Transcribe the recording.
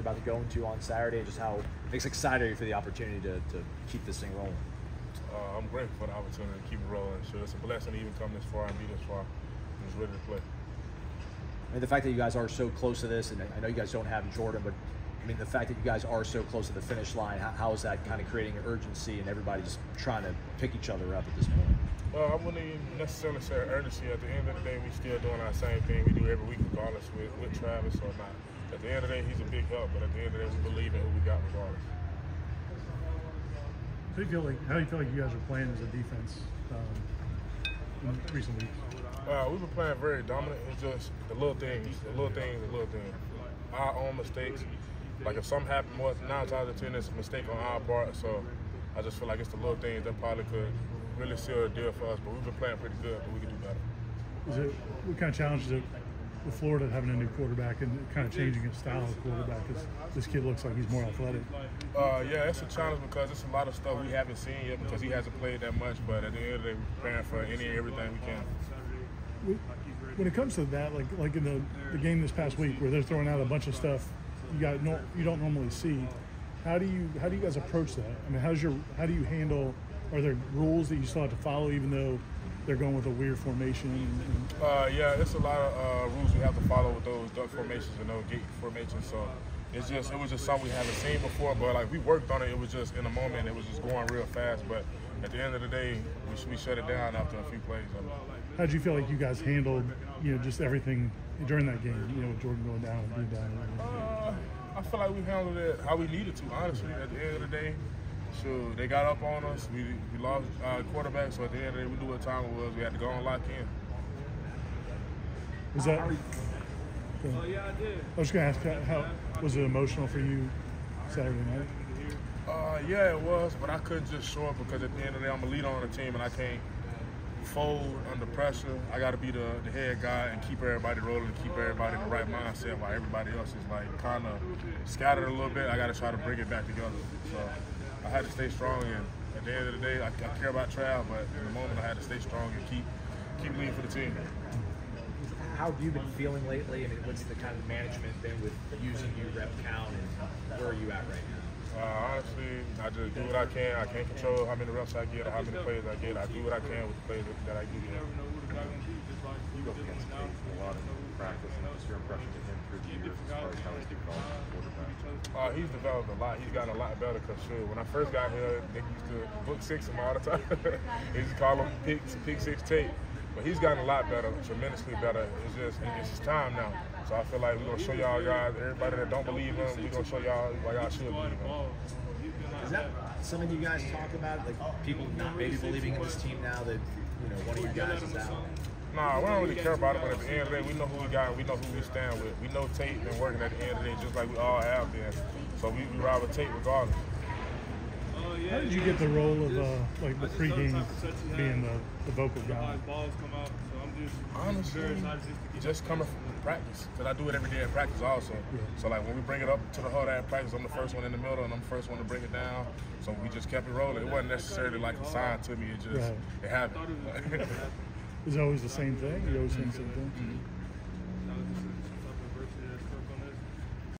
you're about to go into on Saturday, and just how excited are you for the opportunity to keep this thing rolling? I'm grateful for the opportunity to keep it rolling. So it's a blessing to even come this far and be this far. I'm just ready to play. I mean, the fact that you guys are so close to this, and I know you guys don't have Jordan, but I mean, the fact that you guys are so close to the finish line, how is that kind of creating an urgency and everybody just trying to pick each other up at this point? Well, I wouldn't even necessarily say urgency. At the end of the day, we still doing our same thing we do every week, regardless with Travis or not. At the end of the day, he's a big help, but at the end of the day, we believe in who we got regardless. How do you feel like you guys are playing as a defense in recent weeks? We've been playing very dominant. It's just the little things. Our own mistakes. Like if something happened, 9 times out of 10, it's a mistake on our part. So I just feel like it's the little things that probably could really seal the deal for us. But we've been playing pretty good, but we can do better. What kind of challenge is it with Florida having a new quarterback and kind of changing his style of quarterback? Because this kid looks like he's more athletic. Yeah, it's a challenge because it's a lot of stuff we haven't seen yet because he hasn't played that much. But at the end of the day, we're preparing for any and everything we can. When it comes to that, like in the game this past week where they're throwing out a bunch of stuff you don't normally see, how do you guys approach that? I mean, how do you handle? Are there rules that you still have to follow even though they're going with a weird formation? Yeah, it's a lot of rules we have to follow with those duck formations and those gate formations. So it was just something we haven't seen before. But like we worked on it. It was just in a moment. It was just going real fast. But at the end of the day, we shut it down after a few plays. How did you feel like you guys handled, just everything during that game? With Jordan going down and being down. I feel like we handled it how we needed to. Honestly, at the end of the day, they got up on us. We lost our quarterback. So at the end of the day, we knew what time it was. We had to go and lock in. Was that? Oh, yeah, I did. I was going to ask, how was it emotional for you Saturday night? Yeah, it was, but I couldn't just show up because at the end of the day, I'm a leader on the team and I can't fold under pressure. I got to be the head guy and keep everybody rolling and keep everybody in the right mindset while everybody else is like kind of scattered a little bit. I got to try to bring it back together. So I had to stay strong, and at the end of the day, I care about Trav, but in the moment I had to stay strong and keep leading for the team. How have you been feeling lately? I mean, what's the kind of management been with using you, rep count, and where are you at right now? Honestly, I just do what I can. I can't control how many reps I get or how many plays I get. I do what I can with the plays that I do get. You go against Tate a lot in practice, and what's your impression of him through the years as far as how he's developed as a quarterback? He's developed a lot. He's gotten a lot better because, when I first got here, they used to book six him all the time. They used to call him Pick Six Tate. But he's gotten a lot better, tremendously better. It's his time now. So I feel like we're going to show y'all guys, everybody that don't believe him, we're going to show y'all why y'all should believe him. Is that something you guys talk about? Like people not maybe believing in this team now that, one of you guys is out? Nah, we don't really care about it, but at the end of the day, we know who we got and we know who we stand with. We know Tate been working at the end of the day just like we all have been. So we ride with Tate regardless. How did you get the role of the pregame being the vocal guy? Honestly, just coming from practice, because I do it every day at practice also. Yeah. So like when we bring it up to the huddle at practice, I'm the first one in the middle and I'm the first one to bring it down. So we just kept it rolling. It wasn't necessarily like assigned to me. It just it happened. Is it always the same thing? You always saying the same thing? Mm-hmm.